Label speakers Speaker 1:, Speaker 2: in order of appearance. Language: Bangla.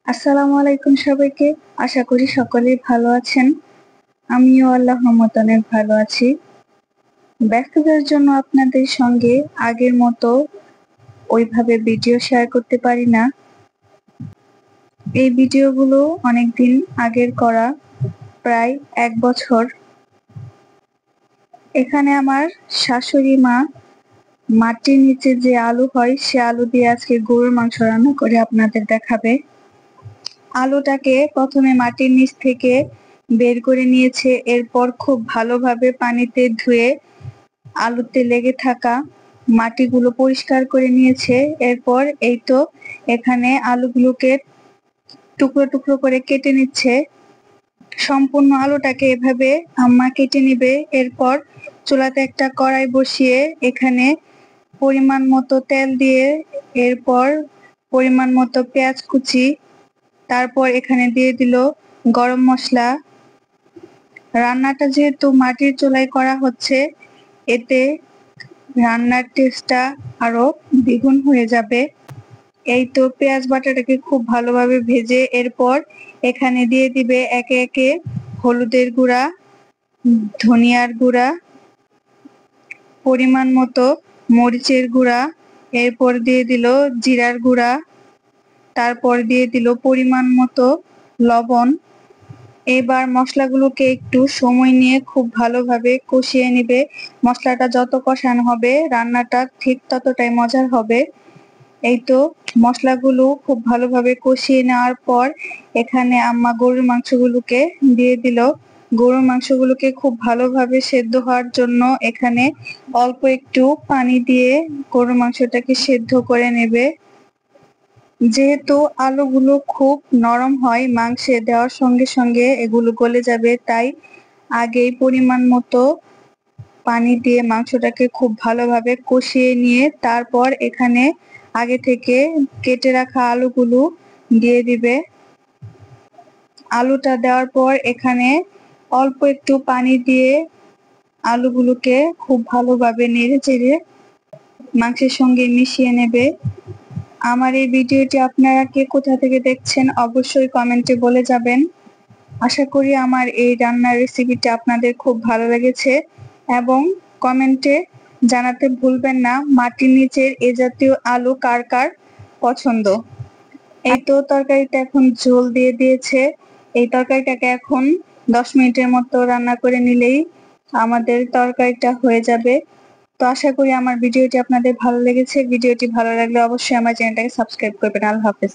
Speaker 1: আসসালামু আলাইকুম সবাইকে। আশা করি সকলেই ভালো আছেন। আমিও আল্লাহর রহমতে অনেক ভালো আছি। ব্যস্ততার জন্য আপনাদের সঙ্গে আগের মতো ওইভাবে ভিডিও শেয়ার করতে পারি না। এই ভিডিওগুলো অনেকদিন আগের করা, প্রায় 1 বছর। এখানে আমার শাশুড়ি মা মাটির নিচে যে আলু হয় সে আলু দিয়ে আজকে গরুর মাংস রান্না করে আপনাদের দেখাবে। আলুটাকে প্রথমে মাটির নিচ থেকে বের করে নিয়েছে, এরপর খুব ভালোভাবে পানিতে ধুয়ে আলুতে লেগে থাকা মাটিগুলো পরিষ্কার করে নিয়েছে। এরপর এই তো এখানে আলুগুলোকে টুকরো টুকরো করে কেটে নিচ্ছে। সম্পূর্ণ আলুটাকে এভাবে আম্মা কেটে নিবে। এরপর চুলাতে একটা কড়াই বসিয়ে এখানে পরিমাণ মতো তেল দিয়ে, এরপর পরিমাণ মতো পেঁয়াজ কুচি, তারপর এখানে দিয়ে দিল গরম মশলা। রান্নাটা যেহেতু মাটির চুলায় করা হচ্ছে, এতে রান্নার টেস্টটা আরো দ্বিগুণ হয়ে যাবে। এই তো পেঁয়াজ বাটাটাকে খুব ভালোভাবে ভেজে এরপর এখানে দিয়ে দিবে একে একে হলুদের গুঁড়া, ধনিয়ার গুঁড়া, পরিমাণ মতো মরিচের গুঁড়া, এরপর দিয়ে দিল জিরার গুঁড়া, তারপর দিয়ে দিল পরিমাণ মতো লবণ। এবার মশলাগুলোকে একটু সময় নিয়ে খুব ভালোভাবে কষিয়ে নিবে। মশলাটা যত কষানো হবে রান্নাটা ঠিক ততটাই মজার হবে। এই তো মশলাগুলো খুব ভালোভাবে কষিয়ে নেওয়ার পর এখানে আম্মা গরুর মাংসগুলোকে দিয়ে দিল। গরুর মাংসগুলোকে খুব ভালোভাবে সেদ্ধ হওয়ার জন্য এখানে অল্প একটু পানি দিয়ে গরুর মাংসটাকে সেদ্ধ করে নেবে। যেহেতু আলুগুলো খুব নরম হয়, মাংসে দেওয়ার সঙ্গে সঙ্গে এগুলো গলে যাবে, তাই আগেই পরিমাণ মতো পানি দিয়ে মাংসটাকে খুব ভালোভাবে কষিয়ে নিয়ে তারপর এখানে আগে থেকে কেটে রাখা আলুগুলো দিয়ে দিবে। আলুটা দেওয়ার পর এখানে অল্প একটু পানি দিয়ে আলুগুলোকে খুব ভালোভাবে নেড়ে চেড়ে মাংসের সঙ্গে মিশিয়ে নেবে। আমার এই ভিডিওটি আপনারা কে কোথা থেকে দেখছেন অবশ্যই কমেন্টে বলে যাবেন। আশা করি আমার এই রান্নার রেসিপিটা আপনাদের খুব ভালো লেগেছে এবং কমেন্টে জানাতে ভুলবেন না মাটির নিচের এ জাতীয় আলু কার কার পছন্দ। এই তো তরকারিটা এখন ঝোল দিয়ে দিয়েছে। এই তরকারিটাকে এখন 10 মিনিটের মতো রান্না করে নিলেই আমাদের তরকারিটা হয়ে যাবে। তো আশা করি আমার ভিডিওটি আপনাদের ভালো লেগেছে। ভিডিওটি ভালো লাগলে অবশ্যই আমার চ্যানেলটাকে সাবস্ক্রাইব করবেন। আল্লাহ হাফেজ।